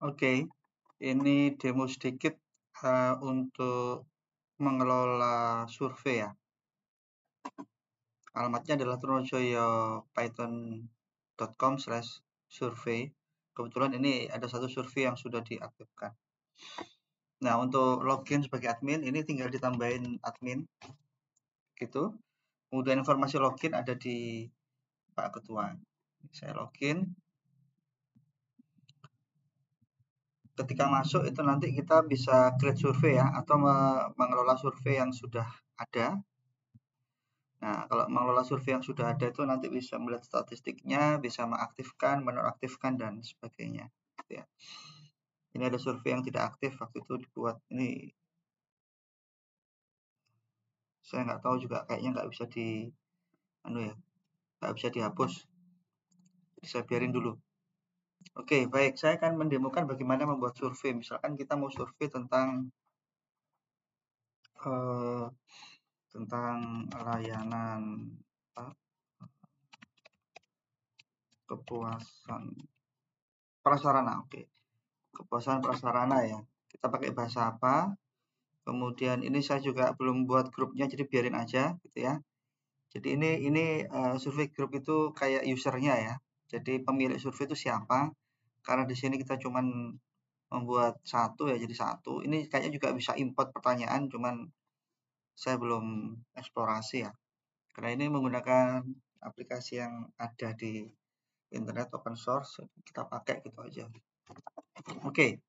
Oke, ini demo sedikit untuk mengelola survei ya. Alamatnya adalah trunojoyo.python.com/survey. Kebetulan ini ada satu survei yang sudah diaktifkan. Nah, untuk login sebagai admin ini tinggal ditambahin admin gitu. Kemudian informasi login ada di Pak Ketua. Saya login. Ketika masuk itu nanti kita bisa create survei ya, atau mengelola survei yang sudah ada. Nah, kalau mengelola survei yang sudah ada itu nanti bisa melihat statistiknya, bisa mengaktifkan, menonaktifkan, dan sebagainya. Gitu ya. Ini ada survei yang tidak aktif waktu itu dibuat. Ini saya nggak tahu juga, kayaknya nggak bisa nggak bisa dihapus. Jadi saya biarin dulu. Oke, baik. Saya akan mendemokan bagaimana membuat survei. Misalkan kita mau survei tentang layanan kepuasan prasarana. Oke, kepuasan prasarana ya. Kita pakai bahasa apa? Kemudian ini saya juga belum buat grupnya, jadi biarin aja gitu ya. Jadi ini survei grup itu kayak usernya ya. Jadi pemilik survei itu siapa? Karena di sini kita cuman membuat satu ya, jadi satu. Ini kayaknya juga bisa import pertanyaan, cuman saya belum eksplorasi ya. Karena ini menggunakan aplikasi yang ada di internet open source, kita pakai gitu aja. Oke.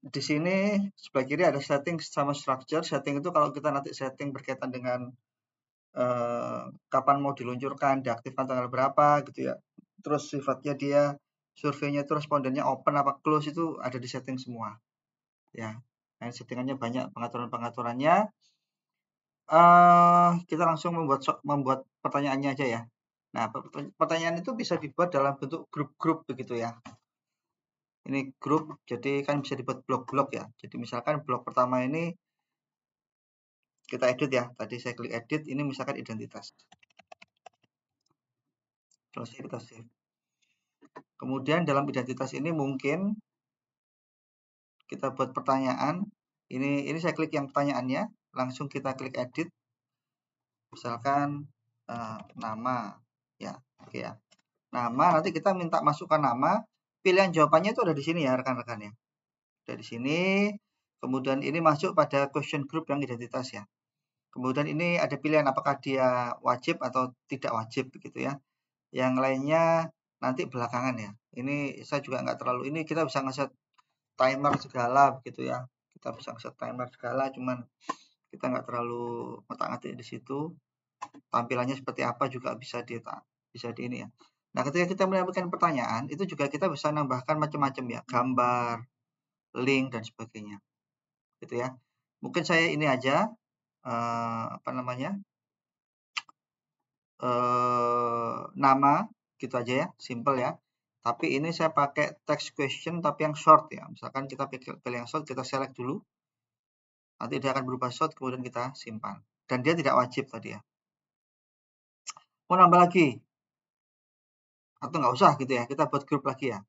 Di sini sebelah kiri ada setting sama structure. Setting itu kalau kita nanti setting berkaitan dengan kapan mau diluncurkan, diaktifkan tanggal berapa gitu ya. Terus sifatnya dia surveinya itu respondennya open apa close itu ada di setting semua. Ya. Nah, settingannya banyak pengaturan-pengaturannya. Kita langsung membuat pertanyaannya aja ya. Nah, pertanyaan itu bisa dibuat dalam bentuk grup-grup begitu ya. Ini grup, jadi kan bisa dibuat blok-blok ya. Jadi misalkan blok pertama ini kita edit ya. Tadi saya klik edit, ini misalkan identitas. Selesai, kita save. Kemudian dalam identitas ini mungkin kita buat pertanyaan. Ini saya klik yang pertanyaannya, langsung kita klik edit. Misalkan nama ya. Oke ya. Nama, nanti kita minta masukkan nama. Pilihan jawabannya itu ada di sini ya rekan-rekan ya. Dari sini. Kemudian ini masuk pada question group yang identitas ya. Kemudian ini ada pilihan apakah dia wajib atau tidak wajib begitu ya. Yang lainnya nanti belakangan ya. Ini saya juga nggak terlalu, ini kita bisa ngeset timer segala begitu ya. Kita bisa ngeset timer segala, cuman kita nggak terlalu ngotak-ngatik di situ. Tampilannya seperti apa juga bisa di ini ya. Nah, ketika kita menyampaikan pertanyaan, itu juga kita bisa nambahkan macam-macam ya, gambar, link dan sebagainya. Gitu ya. Mungkin saya ini aja nama gitu aja ya, simple ya. Tapi ini saya pakai text question tapi yang short ya. Misalkan kita pilih yang short, kita select dulu. Nanti dia akan berubah short, kemudian kita simpan. Dan dia tidak wajib tadi ya. Mau nambah lagi? Atau nggak usah gitu ya, kita buat grup lagi ya.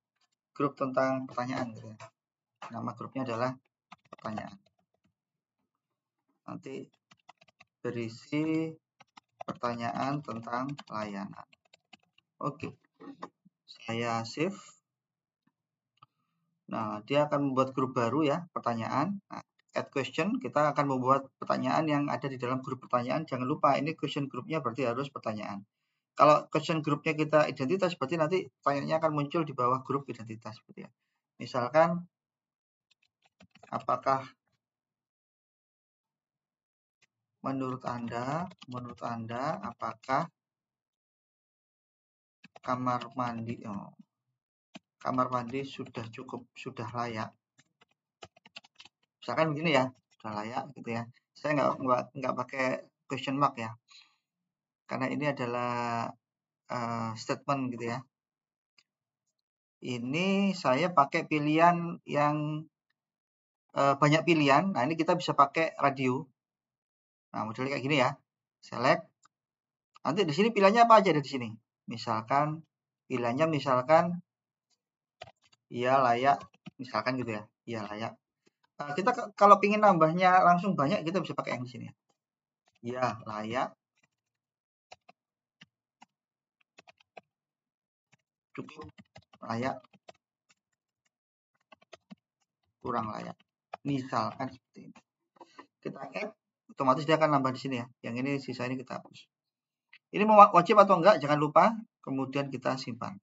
Grup tentang pertanyaan gitu ya. Nama grupnya adalah pertanyaan. Nanti berisi pertanyaan tentang layanan. Oke. Saya save. Nah, dia akan membuat grup baru ya, pertanyaan. Nah, add question, kita akan membuat pertanyaan yang ada di dalam grup pertanyaan. Jangan lupa, ini question grupnya berarti harus pertanyaan. Kalau question grupnya kita identitas, berarti nanti pertanyaannya akan muncul di bawah grup identitas. Seperti ya. Misalkan, apakah menurut Anda, apakah kamar mandi sudah layak? Misalkan begini ya, sudah layak gitu ya. Saya nggak pakai question mark ya, karena ini adalah statement gitu ya. Ini saya pakai pilihan yang banyak pilihan. Nah, ini kita bisa pakai radio. Nah, modelnya kayak gini ya. Select. Nanti di sini pilihannya apa aja ada di sini. Misalkan pilihannya ia layak Misalkan gitu ya. Iya layak. Kita kalau ingin nambahnya langsung banyak, kita bisa pakai yang di sini ya. Iya layak. Cukup layak. Kurang layak. Misalkan seperti ini. Kita add, otomatis dia akan nambah di sini ya. Yang ini sisa ini kita hapus. Ini mau wajib atau enggak, jangan lupa. Kemudian kita simpan.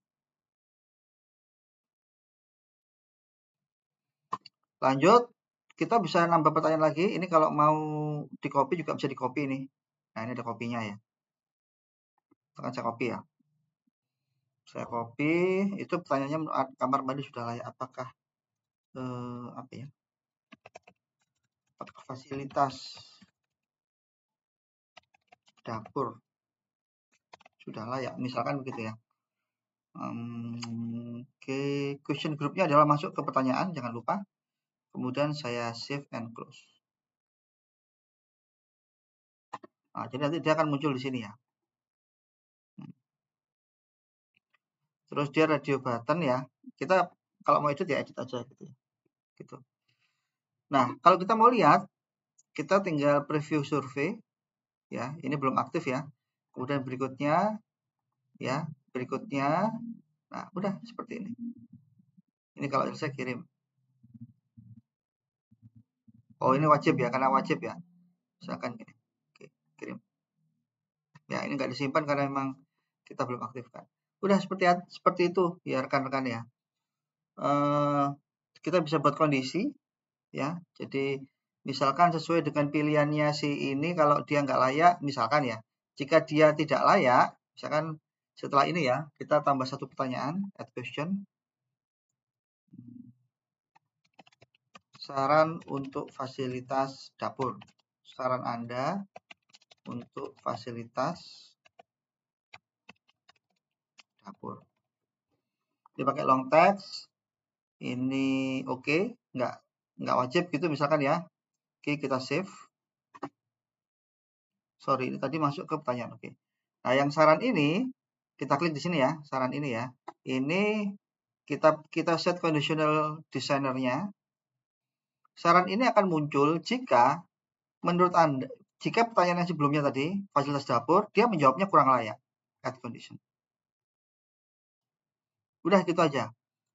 Lanjut, kita bisa nambah pertanyaan lagi. Ini kalau mau di copy juga bisa di copy ini. Nah ini ada kopinya ya. Tekan saya copy ya. Saya copy. Itu pertanyaannya, kamar mandi sudah layak. Apakah apa ya? Apakah fasilitas dapur sudah layak? Misalkan begitu ya. Oke, question groupnya adalah masuk ke pertanyaan, jangan lupa. Kemudian saya save and close. Nah, jadi nanti dia akan muncul di sini ya. Terus dia radio button ya. Kita kalau mau edit ya edit aja gitu ya. Gitu. Nah, kalau kita mau lihat, kita tinggal preview survei ya. Ini belum aktif ya. Kemudian berikutnya ya, berikutnya. Nah, udah seperti ini. Ini kalau selesai kirim. Oh, ini wajib ya, karena wajib ya. Misalkan gini. Oke, kirim. Ya, ini nggak disimpan karena memang kita belum aktifkan. Udah seperti itu ya rekan-rekan ya. Kita bisa buat kondisi ya. Jadi misalkan sesuai dengan pilihannya si ini, kalau dia nggak layak, misalkan ya. Jika dia tidak layak, misalkan setelah ini ya, kita tambah satu pertanyaan, add question. Saran untuk fasilitas dapur. Saran Anda untuk fasilitas dapur. Dia pakai long text. Ini oke, nggak wajib gitu misalkan ya. Oke, kita save. Sorry, ini tadi masuk ke pertanyaan. Oke. Nah, yang saran ini kita klik di sini ya, saran ini ya. Ini kita set conditional designernya. Saran ini akan muncul jika menurut Anda, jika pertanyaan yang sebelumnya tadi, fasilitas dapur, dia menjawabnya kurang layak. Add condition. Udah gitu aja.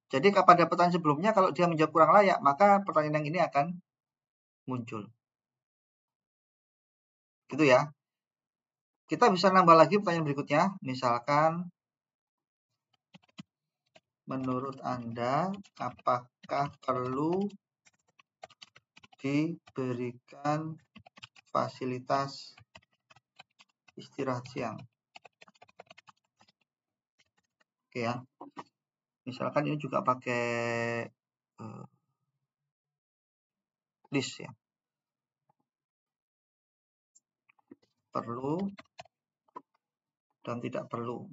Jadi pada pertanyaan sebelumnya kalau dia menjawab kurang layak, maka pertanyaan yang ini akan muncul. Gitu ya. Kita bisa nambah lagi pertanyaan berikutnya. Misalkan, menurut Anda, apakah perlu diberikan fasilitas istirahat siang? Oke ya. Misalkan ini juga pakai list ya. Perlu dan tidak perlu.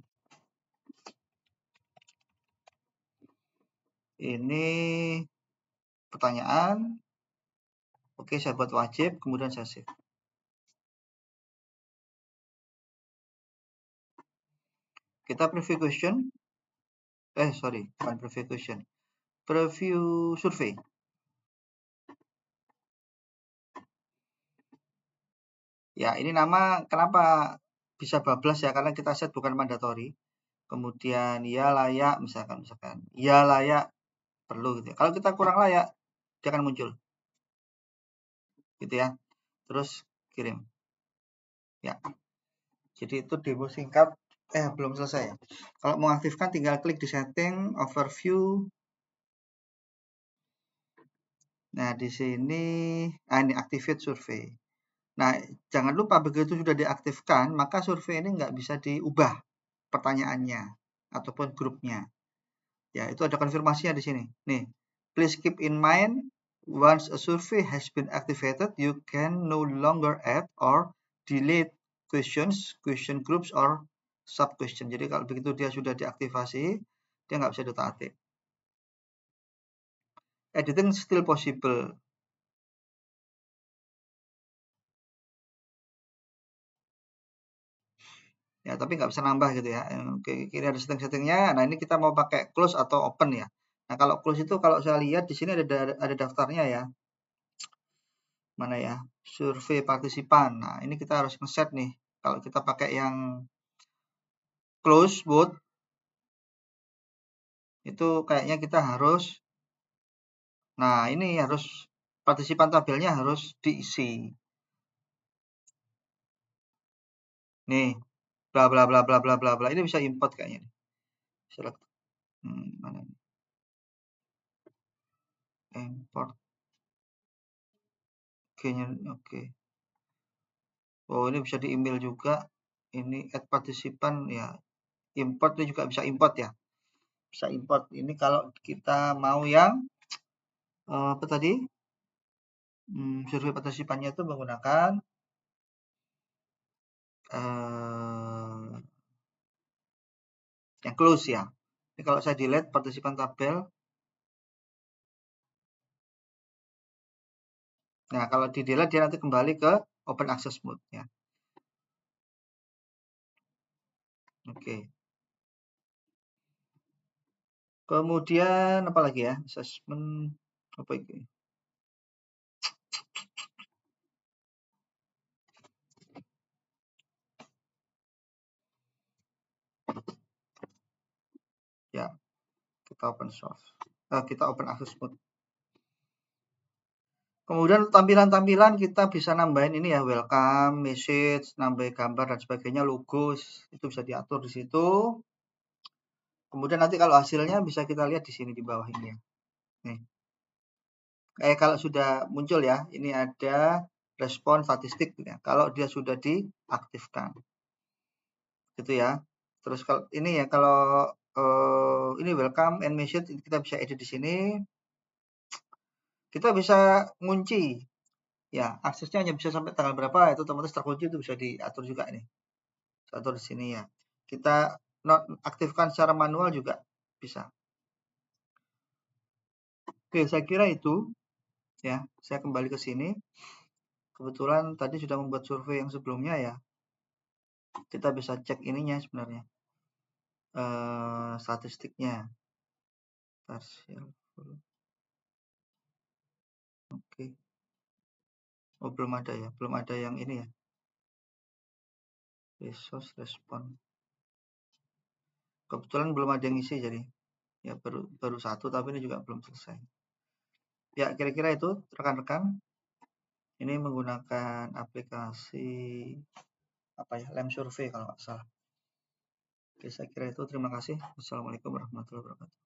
Ini pertanyaan. Oke, saya buat wajib, kemudian saya save. Kita preview question. Sorry, bukan preview question. Preview survei. Ya, ini nama kenapa bisa bablas ya, karena kita set bukan mandatory. Kemudian ya layak, misalkan ya layak perlu gitu ya. Kalau kita kurang layak, dia akan muncul. Gitu ya. Terus kirim. Ya. Jadi itu demo singkat. Belum selesai ya. Kalau mau aktifkan tinggal klik di setting, overview. Nah, di sini ini activate survei. Nah, jangan lupa begitu sudah diaktifkan, maka survei ini nggak bisa diubah pertanyaannya ataupun grupnya. Ya, itu ada konfirmasinya di sini. Nih, please keep in mind, once a survey has been activated, you can no longer add or delete questions, question groups, or sub question. Jadi kalau begitu dia sudah diaktifasi, dia nggak bisa ditarik. Editing still possible. Ya, tapi nggak bisa nambah gitu ya. Oke, kiri ada setting-settingnya. Nah, ini kita mau pakai close atau open ya. Nah, kalau close itu kalau saya lihat di sini ada daftarnya ya. Mana ya? Survei partisipan. Nah, ini kita harus ngeset nih. Kalau kita pakai yang close vote itu kayaknya kita harus, nah ini harus partisipan tabelnya harus diisi. Nih, bla bla bla bla bla bla bla. Ini bisa import kayaknya. Select. Mana ini? Import. Oke-nya oke. Oh, ini bisa di email juga. Ini add partisipan ya. Import ini juga bisa import ya. Bisa import. Ini kalau kita mau yang apa tadi? Survei partisipannya itu menggunakan yang close ya. Ini kalau saya delete partisipan tabel. Nah, kalau di delete dia nanti kembali ke open access mode ya. Oke. Kemudian apa lagi ya? Assessment apa itu? Ya, kita open source. Kita open access mode. Kemudian tampilan-tampilan kita bisa nambahin ini ya, welcome, message, nambah gambar dan sebagainya, logo itu bisa diatur di situ. Kemudian nanti kalau hasilnya bisa kita lihat di sini di bawah ini ya. Nih. Kalau sudah muncul ya, ini ada respon statistik ya. Kalau dia sudah diaktifkan. Gitu ya. Terus kalau ini ya kalau ini welcome and message kita bisa edit di sini. Kita bisa ngunci ya, aksesnya hanya bisa sampai tanggal berapa itu otomatis terkunci itu bisa diatur juga nih. Atur di sini ya. Kita aktifkan secara manual juga bisa. Oke, saya kira itu ya. Saya kembali ke sini. Kebetulan tadi sudah membuat survei yang sebelumnya ya. Kita bisa cek ininya sebenarnya. Statistiknya. Partial full. Oke. Oh, belum ada ya. Belum ada yang ini ya. Resource respon. Kebetulan belum ada yang isi jadi ya baru satu tapi ini juga belum selesai. Ya, kira-kira itu rekan-rekan. Ini menggunakan aplikasi apa ya? Lem Survey kalau nggak salah. Oke, saya kira itu. Terima kasih. Wassalamualaikum warahmatullahi wabarakatuh.